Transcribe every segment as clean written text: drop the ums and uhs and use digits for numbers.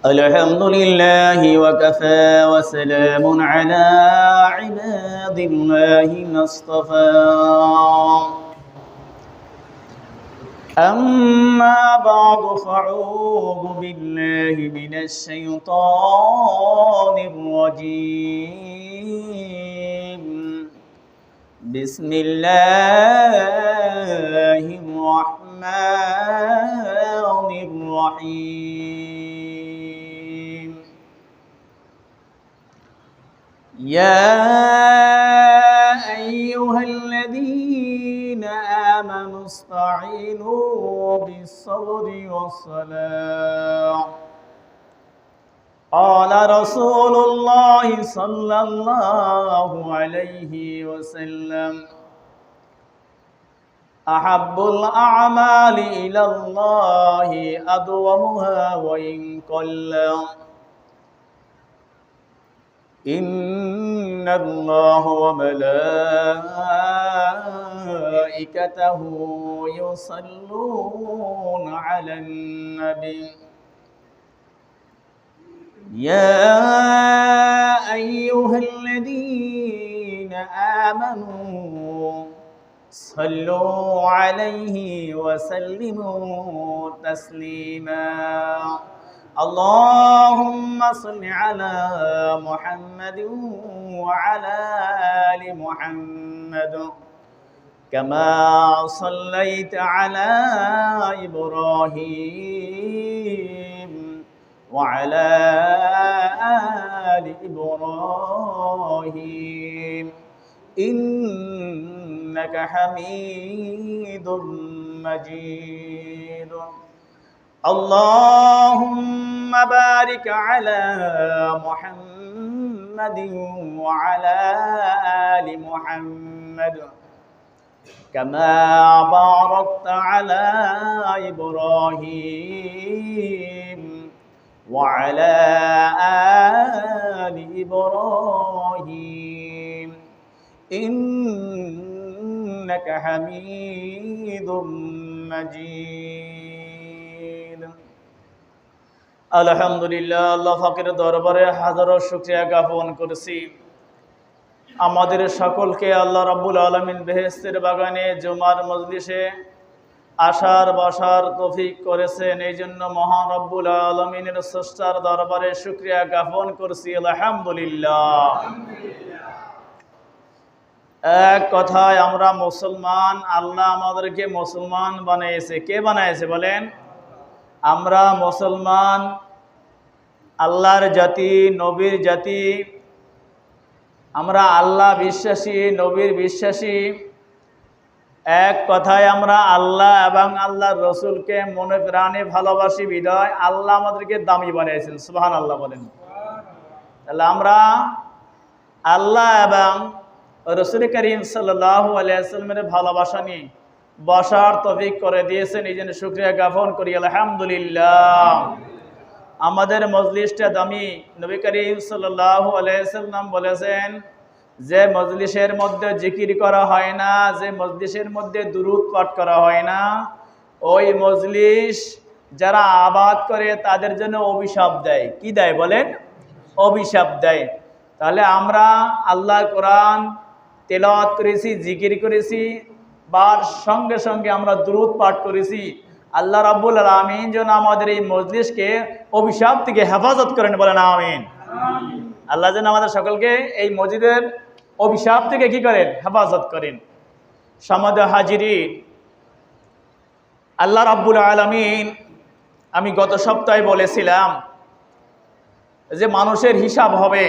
الحمد لله وكفى وسلام على عباد الله ما اصطفى أما بعد فأعوذ بالله من الشيطان الرجيم بسم الله الرحمن الرحيم يا أيها الذين آمنوا استعينوا بالصبر والصلاة قال رسول الله صلى الله عليه وسلم أحب الأعمال إلى الله أدومها وإن قل إن الله وملائكته يصلون على النبي يا أيها الذين آمنوا صلوا عليه وسلموا تسليما اللهم صل على محمد وعلى آل محمد كما صليت على إبراهيم وعلى آل إبراهيم إنك حميد مجيد اللهم بارك على محمد وعلى آل محمد كما باركت على إبراهيم وعلى آل إبراهيم إنك حميد مجيد আলহামদুলিল্লাহ আল্লাহ পাকের দরবারে হাজারো শুকরিয়া জ্ঞাপন করছি আমাদের সকলকে আল্লাহ রাব্বুল আলামিন বেহেশতের বাগানে জুমার মজলিসে আসার বসার তৌফিক করেছেন এই জন্য মহান রব্বুল আলামিনের স্রষ্টার দরবারে শুকরিয়া জ্ঞাপন করছি আলহামদুলিল্লাহ এক কথায় আমরা মুসলমান আল্লাহ আমাদেরকে মুসলমান বানিয়েছে কে বানিয়েছে বলেন আমরা মুসলমান আল্লাহর জাতি নবীর জাতি আমরা আল্লাহ বিশ্বাসী নবীর বিশ্বাসী এক কথায় আমরা আল্লাহ এবং আল্লাহর রসুলকে মনে প্রাণে ভালোবাসি বিধায় আল্লাহ আমাদেরকে দামি বানিয়েছেন সুবহানাল্লাহ বলেন তাহলে আমরা আল্লাহ এবং রসুল করিম সাল্লাল্লাহু আলাইহি ওয়াসাল্লামের ভালোবাসা নিয়ে বসার তৌফিক করে দিয়েছেন এই জন্য শুকরিয়া জ্ঞাপন করি আলহামদুলিল্লাহ আমাদের মজলিসটা দামি নবী করিম সাল্লাল্লাহু আলাইহি ওয়াসাল্লাম বলেছেন যে মজলিসের মধ্যে জিকির করা হয় না যে মজলিসের মধ্যে দুরূদ পাঠ করা হয় না ওই মজলিস যারা আবাদ করে তাদের জন্য অভিশাপ দেয় কি দেয় বলেন অভিশাপ দেয় তাহলে আমরা আল্লাহর কোরআন তেলাওয়াত করেছি জিকির করেছি বার সঙ্গে সঙ্গে আমরা দুরূদ পাঠ করেছি আল্লাহ রাব্বুল আলামিন যেন আমাদের এই মজলিসকে অভিশাপ থেকে হেফাজত করেন বলেন আমিন আল্লাহ যেন আমাদের সকলকে এই মসজিদের অভিশাপ থেকে কি করেন হেফাজত করেন সমাদর হাজিরিন আল্লাহ রাব্বুল আলামিন আমি গত সপ্তাহে বলেছিলাম যে মানুষের হিসাব হবে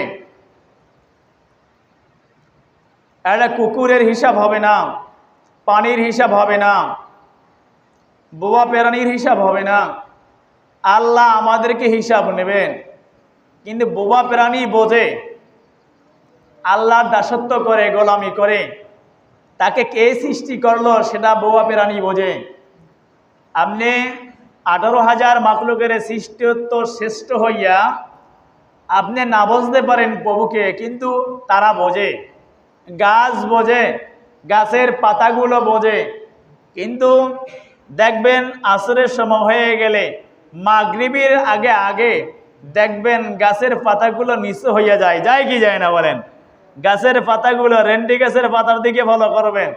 একটা কুকুরের হিসাব হবে না পানির হিসাব হবে না বোবা প্রাণীর হিসাব হবে না আল্লাহ আমাদেরকে হিসাব নেবেন কিন্তু বোবা প্রাণী বোঝে আল্লাহর দাসত্ব করে গোলামি করে তাকে কে সৃষ্টি করলো সেটা বোবা প্রাণী বোঝে আপনি 18,000 মাখলুকের সৃষ্টিত্ব শ্রেষ্ঠ হইয়া আপনি না বুঝতে পারেন প্রভুকে কিন্তু তারা বোঝে গাছ বোঝে গাছের পাতাগুলো বোঝে। কিন্তু দেখবেন আসরের সময় হয়ে গেলে মাগরিবের আগে আগে দেখবেন গাছের পাতাগুলো নিচু হইয়া যায়, যায় কি যায় না বলেন? গাছের পাতাগুলো রেন্ডি গাছের পাতার দিকে ফলো করবেন,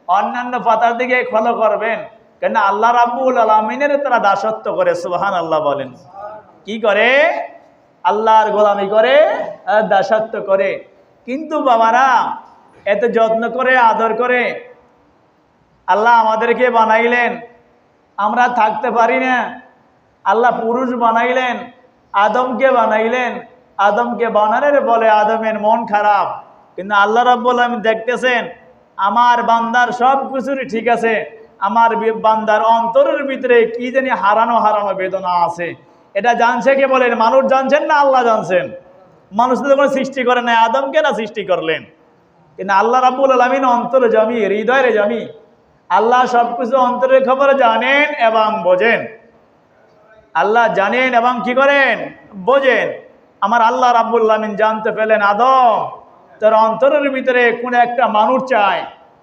অন্যান্য পাতার দিকে ফলো করবেন, কেন আল্লাহ রাব্বুল আলামিনের তারা দাসত্ব করে। সুবহানাল্লাহ বলেন। কি করে? আল্লাহর গোলামি করে, দাসত্ব করে। কিন্তু বাবারা এত যত্ন করে আদর করে আল্লাহ আমাদেরকে বানাইলেন, আমরা থাকতে পারি না। আল্লাহ পুরুষ বানাইলেন, আদমকে বানাইলেন, আদমকে বানানোর বলে আদমের মন খারাপ। কিন্তু আল্লাহ রাব্বুল আলামিন দেখতেছেন আমার বান্দার সব কিছুই ঠিক আছে, আমার বান্দার অন্তরের ভিতরে কি জানি হারানো হারানো বেদনা আছে। এটা জানছে কে বলেন? মানুষ জানছেন না আল্লাহ জানছেন? মানুষ তো কোনো সৃষ্টি করে নাই, আদমকে না সৃষ্টি করলেন। কিন্তু আল্লাহ রাব্বুল আলামিন অন্তরে জমি, হৃদয়ের জমি। আল্লাহ সবকিছু অন্তরের খবর জানেন এবং বোঝেন। আল্লাহ জানেন এবং কি করেন? বোঝেন। আমার আল্লাহ রাব্বুল আলামিন জানতে পেলেন আদম তোর অন্তরের ভিতরে কোন একটা মানুষ চায়,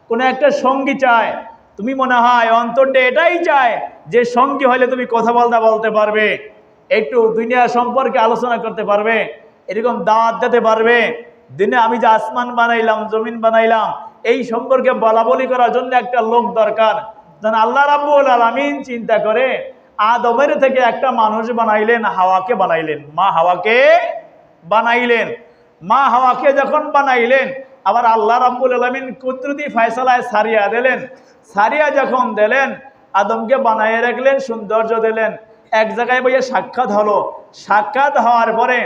কোন একটা সঙ্গী চায়। তুমি মনে হয় অন্তরটা এটাই চায় যে সঙ্গী হলে তুমি কথা বলতে পারবে, একটু দুনিয়া সম্পর্কে আলোচনা করতে পারবে, এরকম দাওয়াত দিতে পারবে। দিনে আমি যে আসমান বানাইলাম, জমিন বানাইলাম, এই সম্পর্কে বলাবলি করার জন্য একটা লোক দরকার। যেন আল্লাহ রাব্বুল আলামিন চিন্তা করে আদমের থেকে একটা মানুষ বানাইলেন, হাওয়াকে বানাইলেন। মা হাওয়াকে বানাইলেন। মা হাওয়াকে যখন বানাইলেন, আবার আল্লাহ রাব্বুল আলামিন কুদরতি ফয়সালায় সারিয়া দিলেন। সারিয়া যখন দিলেন, আদমকে বানাইয়ে রাখলেন, সৌন্দর্য দিলেন। এক জায়গায় বইয়ে সাক্ষাৎ হলো। সাক্ষাৎ হওয়ার পরে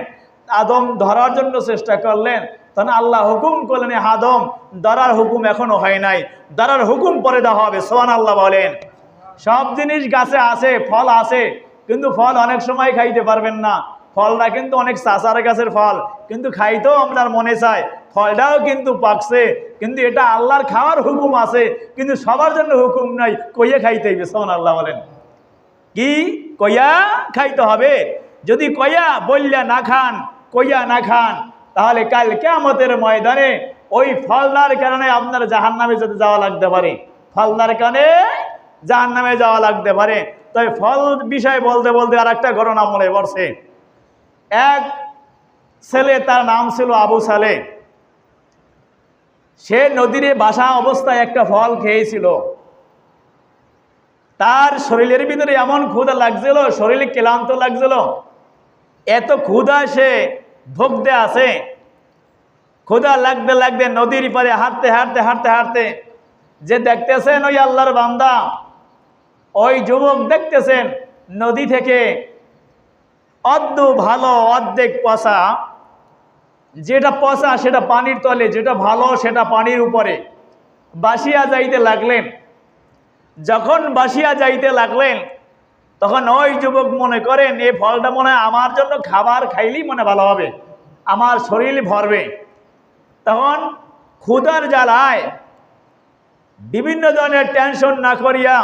আদম ধরার জন্য চেষ্টা করলেন, তখন আল্লাহ হুকুম করলেন আদম ধরার হুকুম এখনো হয় নাই, ধরার হুকুম পরে দেওয়া হবে। সুবহানাল্লাহ বলেন। সব জিনিস গাছে আছে, ফল আছে, কিন্তু ফল অনেক সময় খাইতে পারবেন না। ফলটা কিন্তু অনেক চাচার গাছের ফল, কিন্তু খাইতেও আপনার মনে চায়, ফলটাও কিন্তু পাকছে, কিন্তু এটা আল্লাহর খাওয়ার হুকুম আছে, কিন্তু সবার জন্য হুকুম নাই, কইয়া খাইতে হইবে। সুবহানাল্লাহ বলেন। কি কইয়া খাইতে হবে? যদি কইয়া বললা না খান, কইয়া না খান, তাহলে কাল কিয়ামতের ময়দানে ওই ফলদার কারণে আপনার জাহান্নামে যেতে যাওয়া লাগতে পারে। ফলদার কারণে জাহান্নামে যাওয়া লাগতে পারে। তাই ফল বিষয় বলতে বলতে আর একটা ঘটনা মনে পড়ছে। এক ছেলে, তার নাম ছিল আবু সালে। সে নদীরে বাসা অবস্থায় একটা ফল খেয়েছিল। তার শরীরের ভিতরে এমন ক্ষুধা লাগছিল, শরীরে ক্লান্ত লাগছিল, এত ক্ষুধা সে ভুগতে আছে। ক্ষুধা লাগতে লাগতে নদীর পারে হাঁটতে হাঁটতে হাঁটতে হাঁটতে যে দেখতেছেন ওই আল্লাহর বান্দা, ওই যুবক দেখতেছেন নদী থেকে অর্ধ ভালো অর্ধেক পচা, যেটা পচা সেটা পানির তলে, যেটা ভালো সেটা পানির উপরে বাসিয়া যাইতে লাগলেন। যখন বাসিয়া যাইতে লাগলেন, তখন ওই যুবক মনে করেন এই ফলটা মনে হয় আমার জন্য খাবার খাইলেই মনে ভালো হবে, আমার শরীর ভরবে। তখন ক্ষুধার জ্বালায় বিভিন্ন ধরনের টেনশন না করিয়া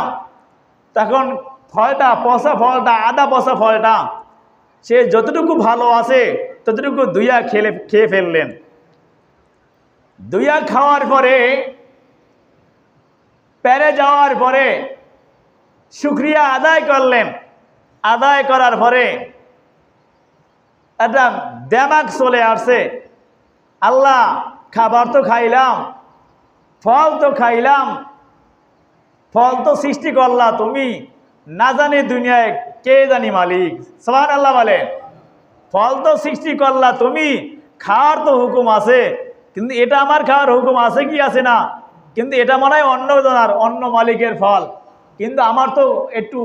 তখন ফলটা, পচা ফলটা, আদা পচা ফলটা সে যতটুকু ভালো আছে ততটুকু দুইয়া খেয়ে ফেললেন। দুইয়া খাওয়ার পরে, পেরে যাওয়ার পরে শুকরিয়া আদায় করলেন। আদায় করার পরে একটা দেমাগ চলে আসছে, আল্লাহ খাবার তো খাইলাম, ফল তো খাইলাম, ফল তো সৃষ্টি করলা তুমি, না জানি দুনিয়ায় কে জানি মালিক। সুবহানাল্লাহ বলে। ফল তো সৃষ্টি করলা তুমি, খাওয়ার তো হুকুম আছে, কিন্তু এটা আমার খাওয়ার হুকুম আছে কি আছে না, কিন্তু এটা মনে হয় অন্য জনার, অন্য মালিকের ফল, কিন্তু আমার তো একটু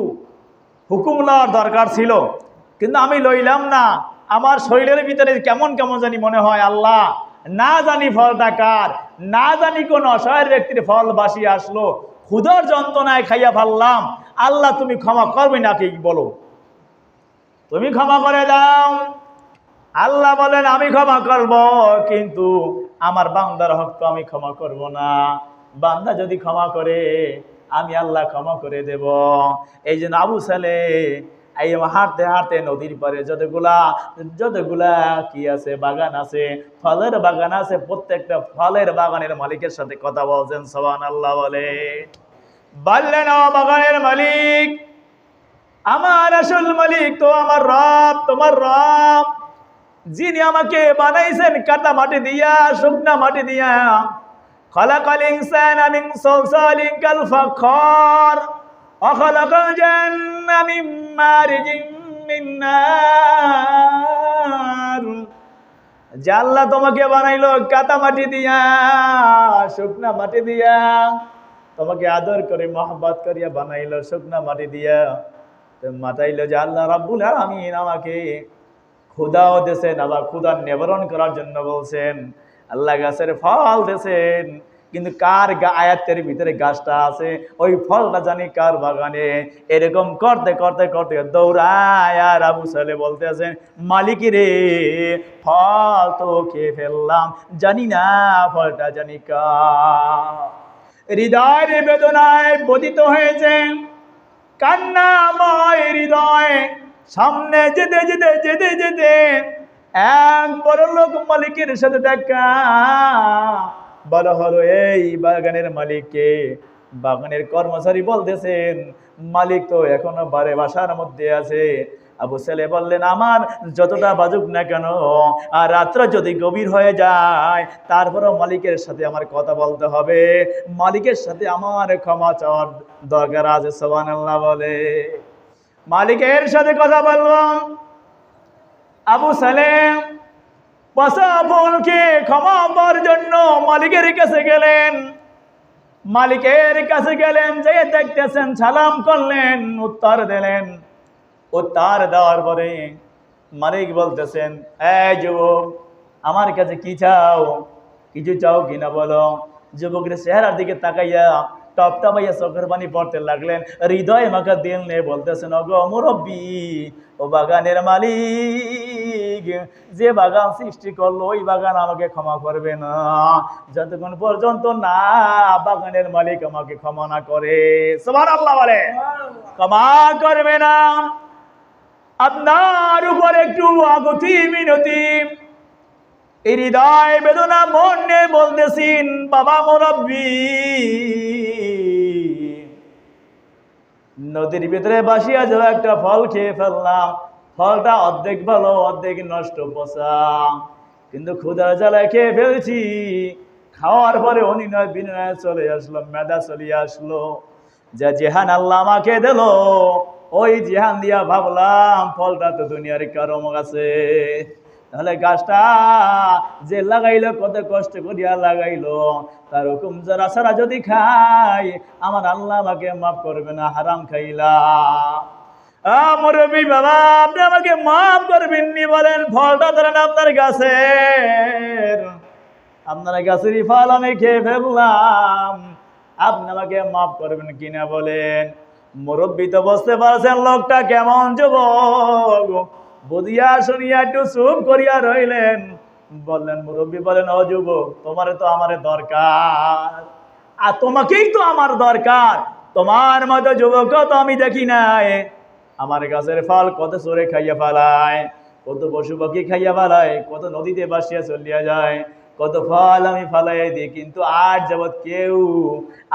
হুকুম নেওয়ার দরকার ছিল, কিন্তু আমি লইলাম না। আমার শরীরের ভিতরে কেমন কেমন জানি মনে হয়, আল্লাহ না জানি ফলটা কার, না জানি কোন অসহায় ব্যক্তির ফল বাসি আসলো, ক্ষুধার যন্ত্রণায় খাইয়া ফেললাম, আল্লাহ তুমি ক্ষমা করবে নাকি বলো, তুমি ক্ষমা করে দাও। আল্লাহ বলেন আমি ক্ষমা করব, কিন্তু আমার বান্দার হক তো আমি ক্ষমা করব না। বান্দা যদি ক্ষমা করে আমি আল্লাহ ক্ষমা করে দেব। এই জন্য আবু সালে এই হাঁটতে হাঁটতে নদীর পারে যতগুলা কি আছে, বাগান আছে, ফলের বাগান আছে, প্রত্যেকটা ফলের বাগানের মালিকের সাথে কথা বলছেন। সুবহানাল্লাহ বলে। বললেন, ও বাগানের মালিক, আমার আসল মালিক তো আমার রব, তোমার রব, যিনি আমাকে বানাইছেন কাটা মাটি দিয়া, শুকনা মাটি দিয়া। খালাকাল ইনসানা মিন সালসালিন কাল ফাখার ওয়া খালাকাল জান্না মিন মারিজিন মিন নার। যে আল্লাহ তোমাকে বানাইলো কাটা মাটি দিয়া, শুকনা মাটি দিয়া, তোমাকে আদর করে মহব্বত করিয়া বানাইলো শুকনা মাটি দিয়া, তো মাতাইলো যে আল্লাহ রাব্বুল আলামিন আমাকে ক্ষুধাও দেছেন, আবার ক্ষুধা নিবারণ করার জন্য বলছেন। আল্লাহ গাছের ফল দেছেন, কিন্তু কার আয়াতের ভিতরে গাছটা আছে, ওই ফলটা জানি কার বাগানে। এরকম করতে করতে করতে দৌড়ায় আর আবু সালে বলতেছেন, মালিক রে, ফল তো খেয়ে ফেললাম, জানি না ফলটা জানি কার। হৃদয়ের বেদনায় বদিত হয়েছে, কান্নাময় হৃদয়। সামনে যেতে যেতে যেতে যেতে এক বড় লোক মালিকের সাথে দেখা। বলা হলো, এই বাগানের মালিককে। বাগানের কর্মচারী বলতেছেন, মালিক তো এখনো বাসার মধ্যে আছে। আবু সালে বললেন, আমার যতটা বাজুক না কেন, আর রাত্র যদি গভীর হয়ে যায়, তারপরও মালিকের সাথে আমার কথা বলতে হবে, মালিকের সাথে আমার ক্ষমা চাওয়ার দরকার আছে। সুবহানাল্লাহ বলে। মালিকের সাথে কথা বললাম। আবু সালেম পচা ফলকে ক্ষমা পাওয়ার জন্য মালিকের কাছে গেলেন। মালিকের কাছে গেলেন, যে দেখতেছেন, সালাম করলেন, উত্তর দিলেন। উত্তর দেওয়ার পরে মালিক বলতেছেন, এই যুবক, আমার কাছে কি চাও? কিছু চাও কিনা বলো। যুবকের চেহারার দিকে তাকাইয়া টপটপাইয়া চোখের পানি পড়তে লাগলেন। হৃদয় মাখা দিল নিয়ে বলতেছেন, ওগো মুরব্বী, ও বাগানের মালিক, যে বাগান সৃষ্টি করলো ওই বাগান আমাকে ক্ষমা করবে না, যতক্ষণ পর্যন্ত না বাগানের মালিক আমাকে ক্ষমা না করে। সুবহানাল্লাহ বলে। ক্ষমা করবে না। আপনার উপর একটু আগতি মিনতি, এই হৃদয় বেদনা মন নিয়ে বলতেছেন, বাবা মুরব্বী, নদীর ভিতরে বাসিয়া যাওয়া একটা ফল খেয়ে ফেললাম। ফলটা অর্ধেক ভালো, অর্ধেক নষ্ট, পচা, কিন্তু ক্ষুধার জ্বালায় খেয়ে ফেলছি। খাওয়ার পরে অনিনয় বিনয় চলে আসলো, মেধা চলে আসলো। যা জেহান আল্লাহ আমাকে দিল, ওই জেহান দিয়া ভাবলাম ফলটা তো দুনিয়ার কারো আছে। তাহলে গাছটা যে লাগাইলো, কত কষ্ট করিয়া লাগাইলো, তার হুকুম যারা সারা যদি খাই, আমার আল্লাহ আমাকে মাফ করবে না, হারাম খাইলা। মুরব্বী বাবা, আপনি আমাকে মাফ করবেন নি বলেন, ফলটা ধরেন আপনার গাছের, আপনার গাছেরই ফল আমি খেয়ে ফেললাম, আপনি আমাকে মাফ করবেন কিনা বলেন। মুরব্বী তো বুঝতে পারছেন লোকটা কেমন যুবক, বুঝিয়া শুনিয়া একটু চুপ করিয়া রইলেন। বললেন, মুরব্বী বলেন, ও যুবক, তোমারে তো আমার দরকার, আর তোমাকেই তো আমার দরকার। তোমার মতো যুবক তো আমি দেখি নাই। আমার গাছের ফল কত চোরে খাইয়া ফেলায়, কত পশু পাখি খাইয়া ফেলায়, কত নদীতে বাসিয়া চলিয়া যায়, কত ফল আমি ফালাই দিই, কিন্তু আজ যাবৎ কেউ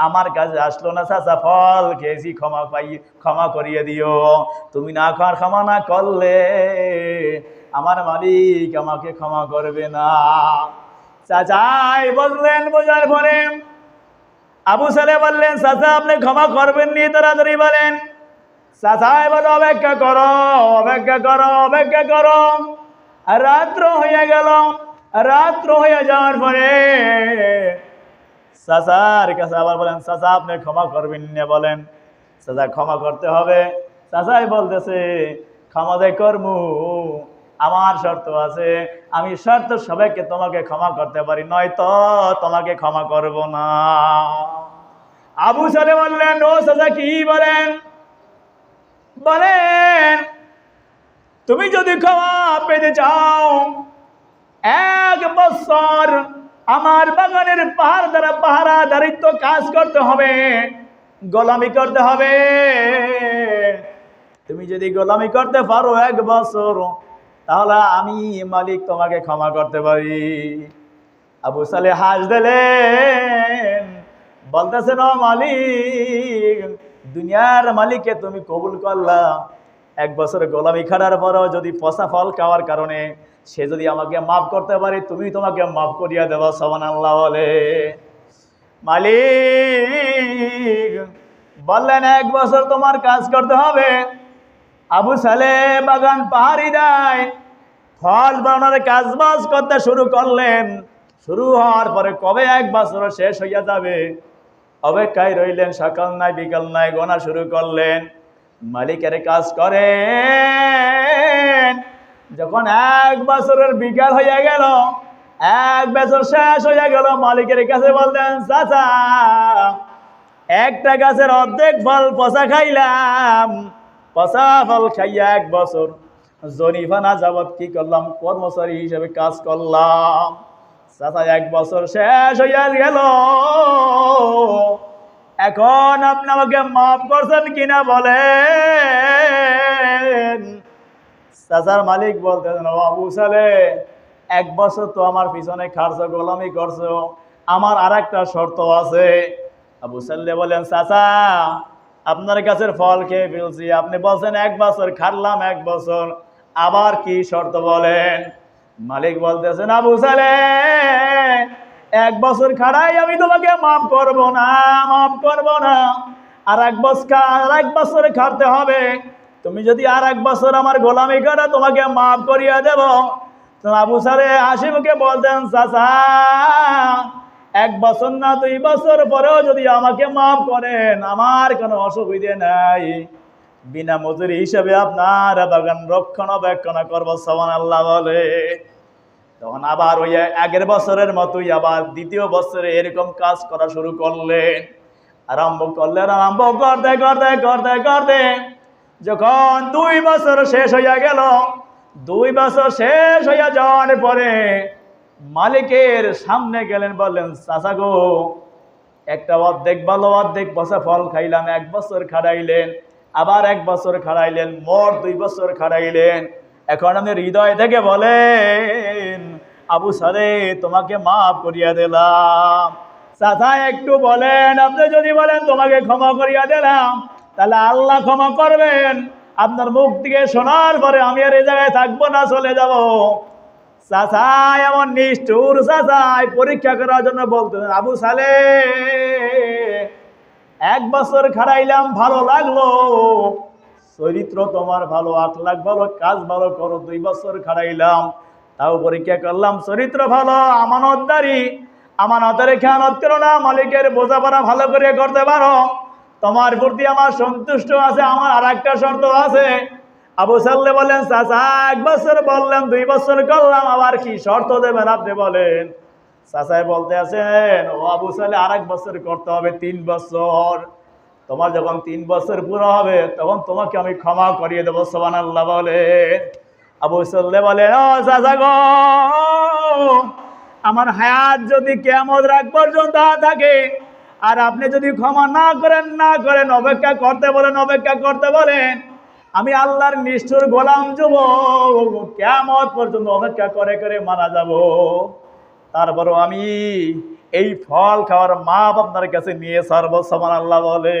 আমার কাছে আসলো না। চাচা, ফল খেয়েছি, ক্ষমা করিয়ে দিও। তুমি না ক্ষমা না করলে আমার মালিক আমাকে ক্ষমা করবে না। চাচাই বললেন, বোঝার পরে আবু সালে বললেন, চাচা আপনি ক্ষমা করবেন নি, তাড়াতাড়ি বলেন। চাচাই বলো, অপেক্ষা করো, অপেক্ষা করো, অপেক্ষা করো। আর রাত্র হইয়া গেল। রাত্র হয়ে যাওয়ার পরে চাচার কাছে আবার বলেন, চাচা আপনি ক্ষমা করবেন না বলেন। চাচা ক্ষমা করতে হবে। চাচাই বলতেছে, ক্ষমা যে করমু, আমার শর্ত আছে, আমি শর্ত সবাইকে তোমাকে ক্ষমা করতে পারি, নয়তো তোমাকে ক্ষমা করব না। আবু সালে বললেন, ও চাচা কি বলেন? বলেন, তুমি যদি ক্ষমা পেতে চাও, 1 বছর আমার বাগানের পাহারাদারিত্ব কাজ করতে হবে, গোলামি করতে হবে। তুমি যদি গোলামি করতে পারো 1 বছর, তাহলে আমি মালিক তোমাকে ক্ষমা করতে পারি। আবু সালেহ হাস দিলেন, বলতেছেন ও মালিক, দুনিয়ার মালিককে তুমি কবুল করলা, 1 বছর গোলামি খাটার পরও যদি পচা ফল খাওয়ার কারণে সে যদি আমাকে মাফ করতে পারে, তুমি তোমাকে মাফ করিয়া দেবা। সুবহানাল্লাহ বলে। মালিক বললেন 1 বছর তোমার কাজ করতে হবে। আবু সালেহ বাগান পাহাড়ি দেয়, ফল বানানোর কাজ বাজ করতে শুরু করলেন। শুরু হওয়ার পরে কবে 1 বছর শেষ হইয়া যাবে অপেক্ষায় রইলেন। সকাল নাই বিকাল নাই গোনা শুরু করলেন। মালিকের কাজ করেন। যখন 1 বছরের বিকাল হইয়া গেল, 1 বছর শেষ হইয়া গেল, মালিকের কাছে বললেন, চাচা, একটা গাছের অর্ধেক ফল পচা খাইলাম, পচা ফল খাইয়া 1 বছর জরিমানা যাবত কি করলাম, কর্মচারী হিসেবে কাজ করলাম। চাচা 1 বছর শেষ হইয়া গেল, এখন আপনি আমাকে মাফ করছেন কিনা বলেন। চাচার মালিক বলতেছেন, আবু সালেহ, 1 বছর তো আমার পিছনে খাটছো, গোলামি করছো, আমার আর একটা শর্ত আছে। আবু সালেহ বলেন, চাচা, আপনার কাছের ফল খেয়ে ফেলছি, আপনি বলছেন 1 বছর খাটলাম, 1 বছর, আবার কি শর্ত বলেন। মালিক বলতেছেন, আবু সালেহ, 1 বছর খাড়াই আমি তোমাকে মাফ করব না, মাফ করব না। আর 1 বছর খাটতে হবে। তুমি যদি আর 1 বছর আমার গোলামি করো, তোমাকে মাফ করিয়া দেব। তো আবু সালেহ হাসি মুখে বলতেন, চাচা, 1 বছর না 2 বছর পরেও যদি আমাকে মাফ করেন, আমার কোনো অসুবিধে নাই, বিনা মজুরি হিসাবে আপনার বাগান রক্ষণাবেক্ষণ করবো। সুবহানাল্লাহ বলে। তখন আবার ওই আগের বছরের মতোই আবার 2য় বছরে এরকম কাজ করা শুরু করলেন। আরম্ভ করতে করতে করতে করতে যখন 2 বছর শেষ হইয়া গেল, 2 বছর শেষ হইয়া যাওয়ার পরে মালিকের সামনে গেলেন, বললেন, চাচা গো, একটা অর্ধেক ভালো অর্ধেক পচা ফল খাইলাম, 1 বছর খাড়াইলেন, আবার 1 বছর খাড়াইলেন, মোট 2 বছর খাড়াইলেন। এখন আমি হৃদয় থেকে বলেন, আবু সালেহ, তোমাকে মাফ করিয়া দিলাম। চাচা একটু বলেন, আপনি যদি বলেন তোমাকে ক্ষমা করিয়া দিলাম, তাহলে আল্লাহ ক্ষমা করবেন। আপনার মুখ থেকে শোনার পরে আমি আর এই জায়গায় থাকবো না, চলে যাব। চাচা এমন নিষ্ঠুর চাচা পরীক্ষা করার জন্য বলতেছেন, আবু সালেহ, 1 বছর খাড়াইলাম, ভালো লাগলো, চরিত্র তোমার ভালো, আখলাক ভালো, কাজ ভালো করো। 2 বছর খাড়াইলাম, তাও পরীক্ষা করলাম, চরিত্র ভালো, আমানতদারি, আমানতের খেয়ানত করো না, মালিকের বোঝাপড়া ভালো করে করতে পারো, তোমার প্রতি আমার সন্তুষ্ট আছে। আমার আর একটা শর্ত আছে। আবু সালেহ বলেন, চাচা 1 বছর বললেন, 2 বছর করলাম, আবার কি শর্ত দেবেন আপনি বলেন। চাচাই বলতে আছেন, ও আবু সালেহ, আর 1 বছর করতে হবে, 3 বছর। তোমার যখন 3 বছর পুরো হবে, তখন তোমাকে আমি ক্ষমা করিয়ে দেবো। সুবহানাল্লাহ বলে। আবু সালেহ বলে, ও চাচা গো, আমার হায়াত যদি কিয়ামত রাত পর্যন্ত থাকে, আর আপনি যদি ক্ষমা না করেন, অপেক্ষা করতে বলেন, আমি আল্লাহর নিষ্ঠুর গোলাম যুবক, কিয়ামত পর্যন্ত অপেক্ষা করে করে মারা যাব। তারপরও আমি এই ফল খাওয়ার মাপ আপনার কাছে নিয়ে ছাড়বো। সুবহানাল্লাহ বলে।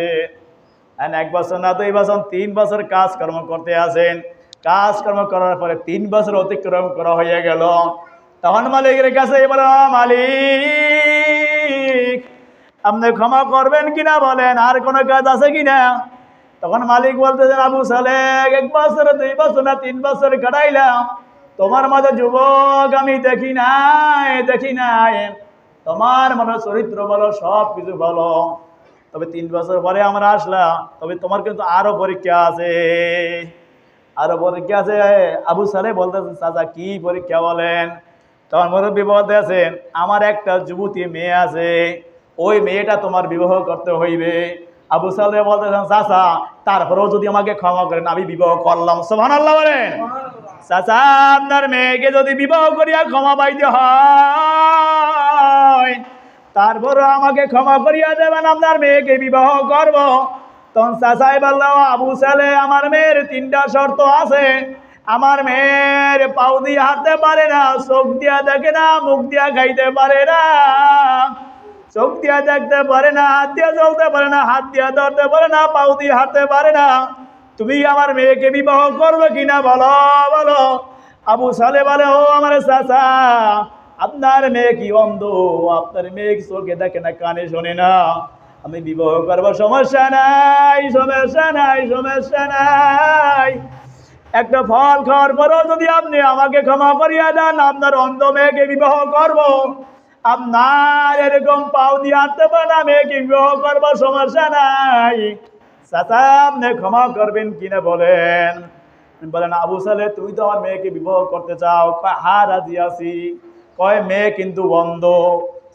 1 বছর না 2 বছর, 3 বছর কাজকর্ম করতে আসেন। কাজকর্ম করার পরে 3 বছর অতিক্রম করা হয়ে গেল। তখন মালিকের কাছে বলে, মালিক, আপনি ক্ষমা করবেন কিনা বলেন, আর কোনো কাজ আছে কিনা। তখন মালিক বলতেছেন, আবু সালেহ, 1 বছর 2 বছর না 3 বছর কাটাইলাম, তোমার মাঝে যুবক আমি দেখি নাই, তোমার মনে চরিত্র বলো, সব কিছু বলো, তবে 3 বছর পরে আমরা আসলাম, তবে তোমার কিন্তু আরো পরীক্ষা আছে। আবু সালেহ বলতেছেন, চাচা কি পরীক্ষা বলেন। তখন মুরব্বী বলতেছেন, আমার একটা যুবতী মেয়ে আছে, ওই মেয়েটা তোমার বিবাহ করতে হইবে। আবু সালেহ বলতেছেন, চাচা তারপরেও যদি আমাকে ক্ষমা করেন, আমি বিবাহ করলাম। সুবহানাল্লাহ বলেন। চাচা, আপনার মেয়েকে যদি বিবাহ করিয়া ক্ষমা পাইতে হয়, তারপরও আমাকে ক্ষমা করিয়া দেবেন, আপনার মেয়েকে বিবাহ করব। তখন চাচাই বলল, আবু সালে আমার মেয়ের 3টা শর্ত আছে। আমার মেয়ের পাও দিয়ে হাঁটতে পারে না, চোখ দিয়া দেখে না, মুখ দিয়া খাইতে পারে না, চোখ দিয়া দেখতে পারে না, হাত দিয়া চলতে পারে না, হাত দিয়া ধরতে পারে না, পাও দিয়ে হাঁটতে পারে না। তুমি আমার মেয়েকে বিবাহ করবে কিনা বলো বলো। আবু সালে বলে, ও আমার চাচা, আপনার মেয়ে কি অন্ধ? আপনার মেয়ে কি চোখে দেখে না, কানে শোনে না? আমি বিবাহ করবো, সমস্যা নাই, সমস্যা নাই, সমস্যা নাই। একটা ফল খাওয়ার পরেও যদি আপনি আমাকে ক্ষমা করিয়া দেন, আপনার অন্ধ মেয়েকে বিবাহ করব। আপনার এরকম পাও দিয়ে হাঁটতে পারে না মেয়েকে বিবাহ করবো, সমস্যা নাই। চাচা আপনি ক্ষমা করবেন কিনা বলেন। বলেন, আবু সালে তুই তো আমার মেয়েকে বিবাহ করতে চাও? কয়, হ্যাঁ রাজি আছি। কয়, মেয়ে কিন্তু অন্ধ,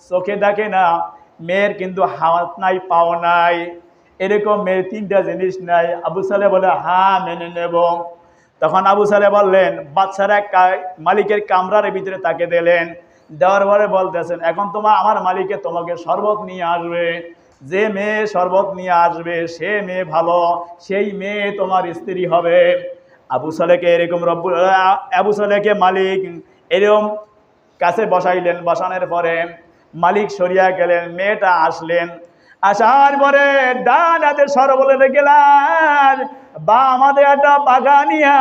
চোখে দেখে না, মেয়ের কিন্তু হাত নাই, পাও নাই, এরকম মেয়ের 3টা জিনিস নাই। আবু সালে বলে, হ্যাঁ মেনে নেব। তখন আবু সালে বললেন, বাচ্চারা মালিকের কামরার ভিতরে তাকে দিলেন। দেওয়ার পরে বলতেছেন, এখন আমার মালিকে তোমাকে শরবত নিয়ে আসবে, যে মেয়ে শরবত নিয়ে আসবে সে মেয়ে ভালো, সেই মেয়ে তোমার স্ত্রী হবে। আবু সালেকে এরকম আবু সালেকে মালিক এরকম কাছে বসাইলেন। বসানোর পরে মালিক সরিয়া গেলেন, মেয়েটা আসলেন। আসার পরে ডান হাতে সরবলে গেলাম, বা আমাদের একটা বাগানিয়া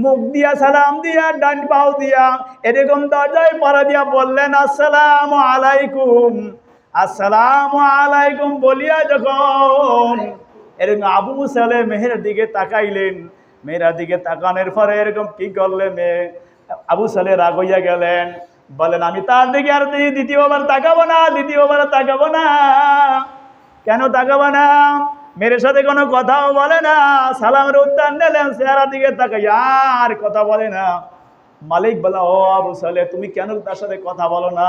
মুখ দিয়া সালাম দিয়া, ডান পাও দিয়া এরকম দরজায় পড়া দিয়া বললেন, আসসালামু আলাইকুম, আসসালামু আলাইকুম বলিয়া যখন এরকম আবু সালে মেয়ের দিকে তাকাইলেন, মেয়ের দিকে তাকানোর পরে এরকম কি করলে মেয়ে, আবু সালে রাগ হইয়া গেলেন। বলেন, আমি তার দিকে আর দ্বিতীয়বার তাকাবো না, দ্বিতীয়বার তাকাবো না। কেন তাকাবো না? মেয়ের সাথে কোনো কথাও বলে না, সালামের উত্তর নিলেন, চেহারা দিকে তাকাই আর কথা বলে না। মালিক বলে, ও আবু সালে তুমি কেন তার সাথে কথা বলো না?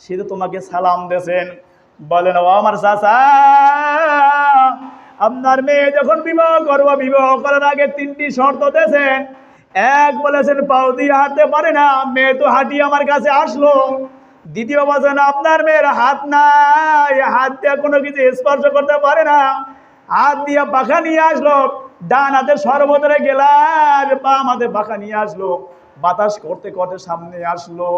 সে তো তোমাকে সালাম দিয়েছেন। বলেন, ও আমার চাচা, আপনার মেয়ে যখন বিবাহ করবো, বিবাহ করার আগে 3টি শর্ত দিয়েছেন। এক বলেছেন পাও দিয়ে হাঁটতে পারে না, মেয়ে তো হাঁটিয়ে আমার কাছে আসলো। দ্বিতীয় বলেছেন আপনার মেয়ের হাত নাই, হাত দিয়ে কোনো কিছু স্পর্শ করতে পারে না, হাত দিয়ে পাখা নিয়ে আসলো, ডান হাতে সর্বদরে গেলার, বাম হাতে পাখা নিয়ে আসলো, বাতাস করতে করতে সামনে আসলো।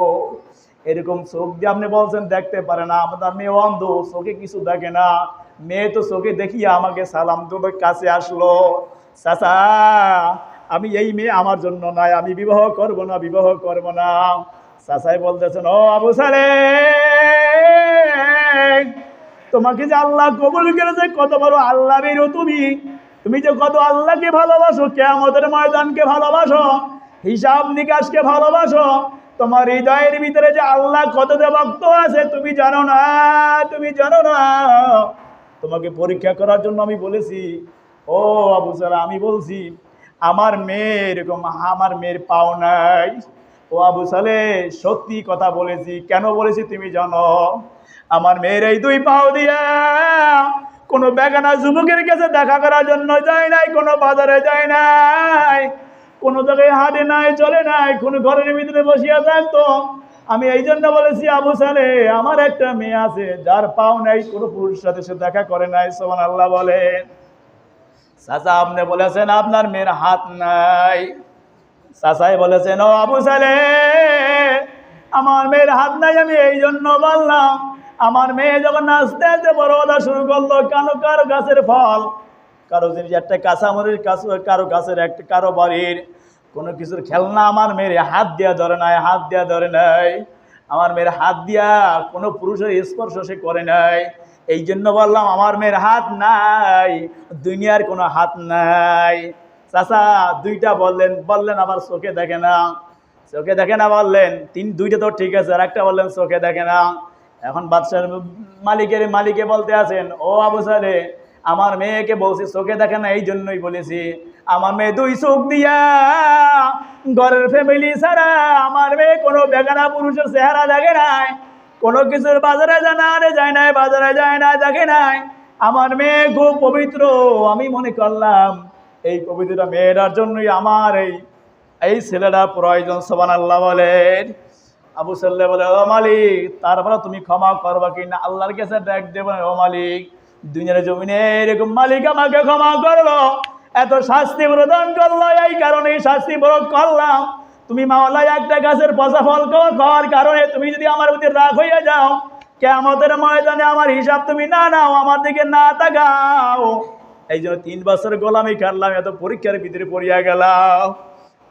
এরকম চোখ দিয়ে আপনি বলছেন দেখতে পারে না, আপনার মেয়ে অন্ধ, চোখে কিছু দেখে না, মেয়ে তো চোখে দেখিয়ে আমাকে সালাম তোমার কাছে আসলো। চাচা আমি এই মেয়ে আমার জন্য নয়, আমি বিবাহ করব না, বিবাহ করব না। চাচাই বলতেছেন, ও আবু সালে, তোমাকে যে আল্লাহ কবুল করেছে, কত বড় আল্লাহ বেরো তুমি, তুমি যে কত আল্লাহকে ভালোবাসো, কিয়ামতের ময়দানকে ভালোবাসো, হিসাব নিকাশকে ভালোবাসো, তোমার হৃদয়ের ভিতরে যে আল্লাহ কত ভক্ত আছে তুমি জানো না, তুমি জানো না। তোমাকে পরীক্ষা করার জন্য আমি বলেছি। ও আবু সালে, আমি বলছি আমার মেয়ে এরকম, আমার মেয়ের পাও নাই। ও আবু সালে সত্যি কথা বলেছি। কেন বলেছি তুমি জানো? আমার মেয়ের এই 2 পাও দিয়া কোনো বেগানা যুবকের কাছে দেখা করার জন্য যায় নাই, কোনো বাজারে যায় নাই, কোনো জায়গায় হাঁটে নাই, চলে নাই, কোনো ঘরের ভিতরে বসিয়া থাকতো। আমি এই জন্য বলেছি আবু সালে, আমার একটা মেয়ে আছে যার পাও নাই, কোনো পুরুষের সাথে সে দেখা করে নাই। সুবহানাল্লাহ বলে। চাচা আপনি বলেছেন আপনার মেয়ের হাত নাই। চাচাই বলেছেন, ও আবু সালে, আমার মেয়ের হাত নাই আমি এই জন্য বললাম, আমার মেয়ে যখন নাচতে আস্তে বড় কথা শুরু করলো, কারো গাছের ফল, কারো জিনিস একটা কাঁচামরিচ, কারো গাছের একটা, কারো বাড়ির কোনো কিছুর খেলনা আমার মেয়ের হাত দিয়া ধরে নাই, হাত দিয়া ধরে নাই। আমার মেয়ের হাত দিয়া কোনো পুরুষের স্পর্শ সে করে নাই। এই জন্য বললাম আমার মেয়ের হাত নাই, দুনিয়ার কোনো হাত নাই। চাচা 2টা বললেন আবার চোখে দেখে না, চোখে দেখে না বললেন, 2টা তো ঠিক আছে, আর একটা বললেন চোখে দেখে না। এখন বাদশার মালিকে বলতে আছেন, ও আবু সালে, আমার মেয়েকে বলছি চোখে দেখে না, এই জন্যই বলেছি আমার মেয়ে 2 চোখ দিয়া ঘরের ফ্যামিলি ছাড়া আমার মেয়ে কোনো বেগানা পুরুষের চেহারা দেখে নাই, কোনো কিছুর বাজারে যায় নাই, বাজারে যায় না, দেখে নাই। আমার মেয়ে খুব পবিত্র। আমি মনে করলাম এই পবিত্র মেয়েটার জন্যই আমার এই ছেলেটা প্রয়োজন। সুবহানাল্লাহ বলেন। আবু সাল্লাহ বলে, ও মালিক, তারপরে তুমি ক্ষমা করবা কিনা? আল্লাহর কাছে ডাক দেবেন, ও মালিক দুনিয়ার জমিনে এরকম মালিক আমাকে ক্ষমা করলো, এত শাস্তি প্রদান করলো, এই কারণে শাস্তি প্রয়োগ করলাম। তুমি মাওলা একটা গাছের পচা ফল খাওয়ার কারণে তুমি যদি আমার প্রতি রাগ হইয়া যাও, কিয়ামতের ময়দানে আমার হিসাব তুমি না নাও, আমার দিকে না তাকাও। এই জন্য 3 বছর গোলামি কাটলাম, এত পরীক্ষার ভিতরে পড়িয়া গেলাম।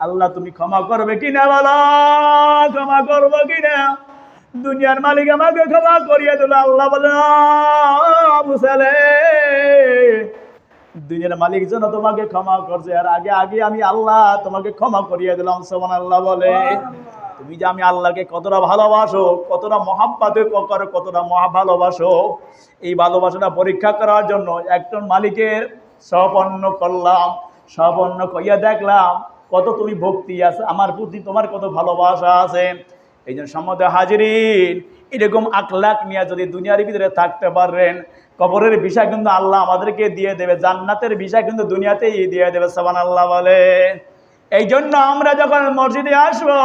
আল্লাহ তুমি ক্ষমা করবে কিনা বলো, ক্ষমা করবো কিনা? দুনিয়ার মালিক আমাকে ক্ষমা করিয়ে দিল। আল্লাহ বলে, আবু সালেহ, দুনিয়ার মালিক যেন তোমাকে ক্ষমা করছে, আর আগে আগে আমি আল্লাহ তোমাকে ক্ষমা করিয়ে দিলাম। সুবহানাল্লাহ বলে। তুমি যে আমি আল্লাহকে কতটা ভালোবাসো, কতটা মহাব্বতে করো, কতটা ভালোবাসো, এই ভালোবাসাটা পরীক্ষা করার জন্য একজন মালিকের সপন্ন করলাম। সপন্ন কইয়া দেখলাম কত তুমি ভক্তি আছে আমার প্রতি, তোমার কত ভালোবাসা আছে। এই জন্য সম্মানিত হাজিরিন, এরকম আখলাক নিয়ে যদি দুনিয়ার ভিতরে থাকতে পারেন, কবরের বিষয় কিন্তু আল্লাহ আমাদেরকে দিয়ে দেবে, জান্নাতের বিষয় কিন্তু দুনিয়াতেই দিয়ে দেবে। সুবহানাল্লাহ বলে। এই জন্য আমরা যখন মসজিদে আসবো,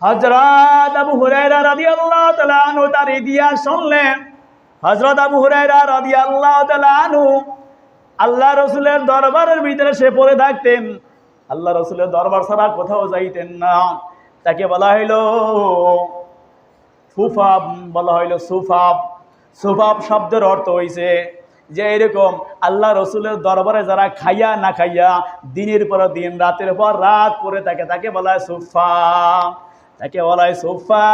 হযরত আবু হুরায়রা রাদিয়াল্লাহু তাআলা আনহু তার ইতিহাস শুনলেন। হযরত আবু হুরায়রা রাদিয়াল্লাহু তাআলা আনহু আল্লাহ রসুলের দরবারের ভিতরে সে পড়ে থাকতেন। আল্লাহ রসুলের দরবার ছাড়া কোথাও যাইতেন না। তাকে বলা হইল ফুফাব, বলা হইল সুফাব। সুফাব শব্দের অর্থ হইছে যে এরকম আল্লাহ রসুলের দরবারে যারা খাইয়া না খাইয়া দিনের পর দিন, রাতের পর রাত পরে থাকে, তাকে বলা হয় সুফা। তাকে বলা হয় সুফা।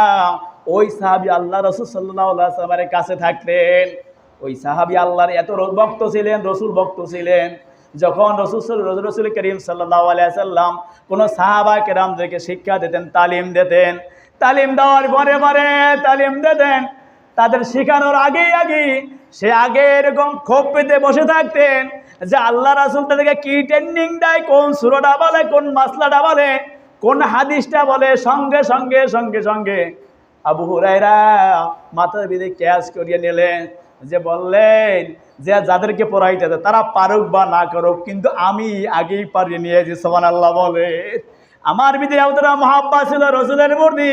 ওই সাহাবী আল্লাহ রসুল সাল্লাল্লাহু আলাইহি ওয়াসাল্লামের কাছে থাকতেন। ওই সাহাবী আল্লাহর এত ভক্ত ছিলেন, রসুল ভক্ত ছিলেন। যখন রসুল করিম সাল্লাল্লাহু আলাইহি ওয়াসাল্লাম কোনো সাহাবা কেরামদেরকে শিক্ষা দিতেন, তালিম দিতেন, তালিম দেওয়ার পরে পরে তালিম দিতেন, তাদের শেখানোর আগে সে আগে এরকম খোপ পেতে বসে থাকতেন যে আল্লাহ রাসূল তাদেরকে কি ট্রেনিং দেয়, কোন সূরাটা বলে, কোন মাসলাটা বলে, কোন হাদিসটা বলে, সঙ্গে সঙ্গে সঙ্গে সঙ্গে আবু হুরায়রা মাথার ভিতরে ক্যাচ করিয়ে নিলেন, যে বললেন যে যাদেরকে পড়াইতে তারা পারুক বা না করুক, কিন্তু আমি আগেই পারিয়ে নিয়েছি। সুবহানাল্লাহ বলে। আমার ভিতরে এতটা মহাব্বত ছিল রসুলের প্রতি।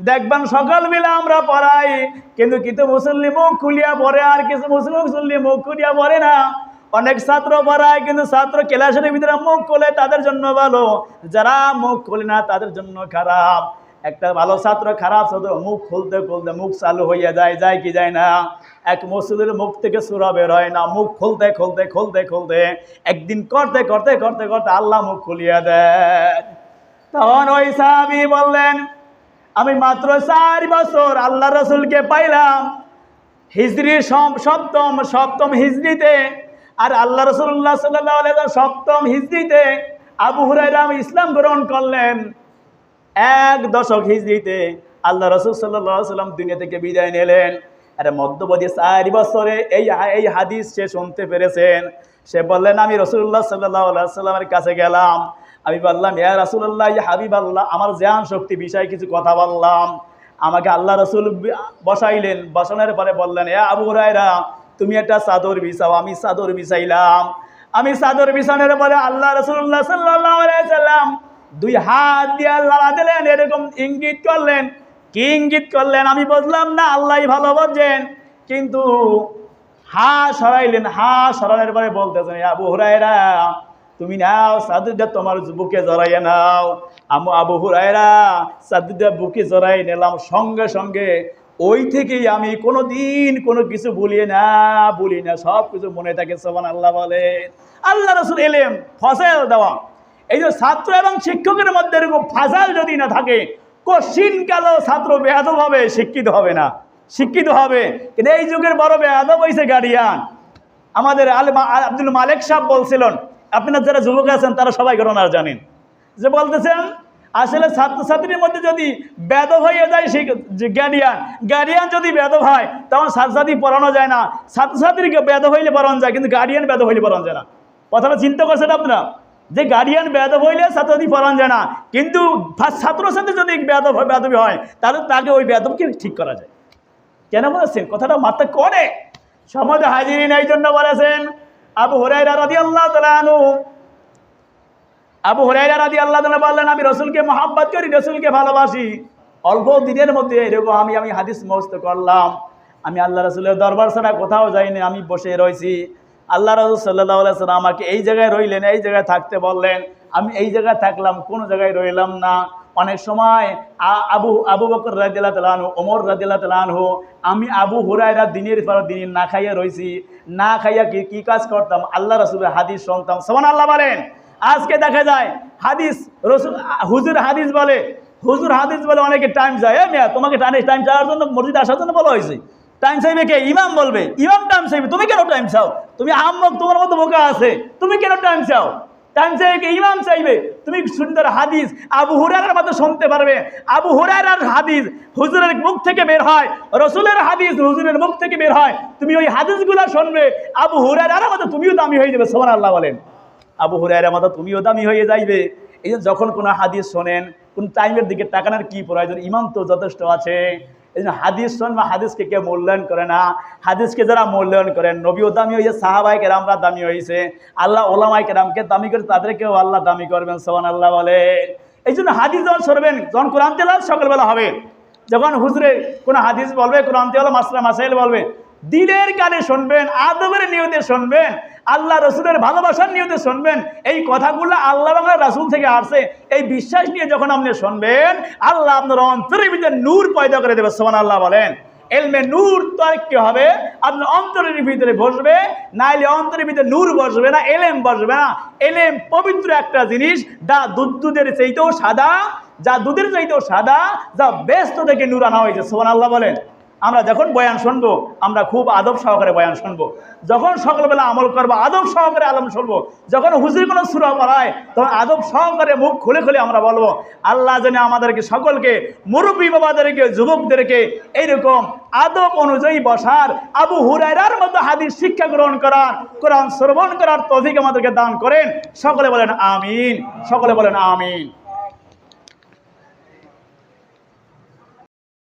দেখবেন সকালবেলা আমরা পড়াই, কিন্তু কিছু মুসল্লি মুখ খুলিয়া পড়ে, আর কিছু মুসল্লি মুখ খুলিয়া পড়ে না। অনেক ছাত্র পড়ায়, কিন্তু ছাত্র ক্লাসের ভিতরে মুখ খোলে, তাদের জন্য ভালো, যারা মুখ খোলে না তাদের জন্য খারাপ। একটা ভালো ছাত্র খারাপ ছাত্র মুখ খুলতে খুলতে মুখ চালু হইয়া যায় কি যায় না? এক মসজিদের মুখ থেকে সূরা বের হয় না, মুখ খুলতে খুলতে খুলতে খুলতে একদিন করতে করতে করতে করতে আল্লাহ মুখ খুলিয়া দেন। তখন ওই সাহাবী বললেন, আমি মাত্র 4 বছর আল্লাহ রসুলকে পাইলাম হিজরি সপ্তম হিজরিতে, আর আল্লাহ রসুল্লাহ সাল্লাল্লাহু আলাইহি ওয়াসাল্লাম 7ম হিজরিতে। আবু হুরায়রা ইসলাম গ্রহণ করলেন 1 দশক হিজরিতে। আল্লাহ রসুল সাল্লাল্লাহু আলাইহি ওয়াসাল্লাম দুনিয়া থেকে বিদায় নিলেন। আর মধ্যবর্তী 4 বছরে এই হাদিস সে শুনতে পেরেছেন। সে বললেন, আমি রসুল্লাহ সাল্লাল্লাহু আলাইহি ওয়াসাল্লামের কাছে গেলাম, আমি বললাম, ইয়া রাসূলুল্লাহ, ইয়া হাবিবাল্লাহ, আমার জ্ঞান শক্তি বিষয়ে কিছু কথা বললাম। আমাকে আল্লাহ রসুল বসাইলেন। বসানোর পরে বললেন, ইয়া আবু হুরায়রা, তুমি একটা চাদর বিছাও। আমি চাদর বিছাইলাম। আমি চাদর বিছানোর পরে আল্লাহ রাসূলুল্লাহ সাল্লাল্লাহু আলাইহি ওয়াসাল্লাম 2 হাত দিয়ে লাড়া দিলেন, এরকম ইঙ্গিত করলেন। কি ইঙ্গিত করলেন আমি বুঝলাম না, আল্লাহই ভালো বোঝেন। কিন্তু হা সরাইলেন। হা সরানোর পরে বলতেছেন, ইয়া আবু হুরায়রা, তুমি নাও চাদরটা তোমার বুকে জড়াইয়া নাও। আবু হুরায়রা চাদরটা বুকে জড়াই নিলাম। সঙ্গে সঙ্গে ওই থেকেই আমি কোনোদিন কোনো কিছু বলি না, সব কিছু মনে থাকে। সুবহানাল্লাহ বলে। আল্লাহ রাসূল এলেম ফসল দেওয়া। এই যে ছাত্র এবং শিক্ষকের মধ্যে এরকম ফাজাল যদি না থাকে, কঠিন কালো ছাত্র বেয়াদব হবে, শিক্ষিত হবে না। শিক্ষিত হবে, কিন্তু এই যুগের বড় বেয়াদব হয়েছে গার্ডিয়ান। আমাদের আব্দুল মালিক সাহেব বলছিলেন, আপনারা যারা যুবক আছেন তারা সবাই ঘটনা জানেন, যে বলতেছেন আসলে ছাত্রছাত্রীর মধ্যে যদি বেদব হয়ে যায় সে গার্ডিয়ান যদি বেদব হয় তখন ছাত্রছাত্রী পড়ানো যায় না। ছাত্রছাত্রীকে বেদব হইলে পড়ানো যায়, কিন্তু গার্ডিয়ান বেদব হইলে পড়ানো যায় না। কথাটা চিন্তা করছেন আপনারা, যে গার্ডিয়ান বেদব হইলে ছাত্রছাত্রী পড়ানো যায় না, কিন্তু ছাত্রছাত্রী যদি বেদবি হয় তাহলে তাকে ওই বেদবকে ঠিক করা যায়। কেন বলেছেন? কথাটা মাথা করে সমাজে হাজিরিন এই জন্য বলেছেন। আবু হুরায়রা রাদিয়াল্লাহু তাআলা আনহু বললেন, আমি রসুলকে মহব্বত করি, রসুলকে ভালোবাসি। অল্প দিনের মধ্যে এরকম আমি হাদিস মুখস্থ করলাম। আমি আল্লাহ রাসূলের দরবার ছাড়া কোথাও যাইনি, আমি বসে রয়েছি। আল্লাহ রাসূল সাল্লাল্লাহু আলাইহি ওয়াসাল্লাম আমাকে এই জায়গায় রইলেন, এই জায়গায় থাকতে বললেন, আমি এই জায়গায় থাকলাম, কোনো জায়গায় রইলাম না। অনেক সময় আবু বকর রাদিয়াল্লাহু তাআলা আনহু, ওমর রাদিয়াল্লাহু তাআলা আনহু, আমি আবু হুরায়রা দিনের পর দিন না খাইয়া রইছি। না খাইয়া কি কাজ করতাম? আল্লাহ রাসূলের হাদিস শুনতাম। সুবহানাল্লাহ বলেন। আজকে দেখা যায় হাদিস রসুল হুজুর হাদিস বলে, হুজুর হাদিস বলে অনেকে টাইম যায়। মিয়া, তোমাকে টাইম চাওয়ার জন্য মসজিদে আসার জন্য বলা হয়েছে। টাইম চাইবে কে? ইমাম বলবে। ইমাম টাইম চাইবে, তুমি কেন টাইম চাও? তুমি আম্মক, তোমার মতো বোকা আছে, তুমি কেন টাইম চাও? টাইম চাইবে ইমাম চাইবে। তুমি সুন্দর হাদিস আবু হুরায়রার মতো শুনতে পারবে। আবু হুরায়রার হাদিস হুজুরের মুখ থেকে বের হয়, রসুলের হাদিস হুজুরের মুখ থেকে বের হয়, তুমি ওই হাদিসগুলো শুনবে। আবু হুরায়রার মতো তুমিও দামি হয়ে যাবে। সুবহানাল্লাহ বলেন। আবু হুরায়রার মতো তুমিও দামি হয়ে যাইবে। এই জন্য যখন কোনো হাদিস শোনেন, কোন টাইমের দিকে তাকানোর কি প্রয়োজন? ইমাম তো যথেষ্ট আছে। এই জন্য হাদিস শোন, হাদিসকে কেউ মূল্যায়ন করে না। হাদিসকে যারা মূল্যায়ন করেন, নবীও দামি হয়েছে, সাহাবায়ে কেরামরা দামি হয়েছে, আল্লাহ ওলামায়ে কেরামকে দামি করে, তাদেরকেও আল্লাহ দামি করবেন। সুবহানাল্লাহ বলে। এই জন্য হাদিস যখন শুনবেন, যখন কোরআন তেলাওয়াত সকালবেলা হবে, যখন হুজুরে কোনো হাদিস বলবে, কোরআন তেলাওয়াত মাসাইল বলবে, দিনের কানে শুনবেন, আদবের নিয়তে শুনবেন, আল্লাহ রসুলের ভালোবাসার নিয়তে শুনবেন। এই কথাগুলো আল্লাহ এবং রাসূল থেকে আসছে, এই বিশ্বাস নিয়ে যখন আপনি শুনবেন, আল্লাহ আপনার অন্তরের ভিতরে নূর পয়দা করে দেবে। সুবহানাল্লাহ বলেন। এলমে নূর তো কি হবে? আপনার অন্তরের ভিতরে বসবে, নাইলে অন্তরের ভিতরে নূর বসবে না, এলেম বসবে না। এলেম পবিত্র একটা জিনিস, যা দুধের চাইতেও সাদা, যা দুধের চাইতেও সাদা, যা ব্যস্ত থেকে নূর আনা হয়েছে। সুবহানাল্লাহ বলেন। আমরা যখন বয়ান শুনবো, আমরা খুব আদব সহকারে বয়ান শুনবো। যখন সকালবেলা আমল করবো, আদব সহকারে আলম শুনবো। যখন হুজুর কোনো সূরা পড়ায়, তখন আদব সহকারে মুখ খুলে খুলে আমরা বলবো। আল্লাহ যেন আমাদেরকে সকলকে, মুরব্বী বাবাদেরকে, যুবকদেরকে এইরকম আদব অনুযায়ী বসার, আবু হুরায়রার মতো হাদিস শিক্ষা গ্রহণ করার, কোরআন শ্রবণ করার তৌফিক আমাদেরকে দান করেন। সকলে বলেন আমিন। সকলে বলেন আমিন।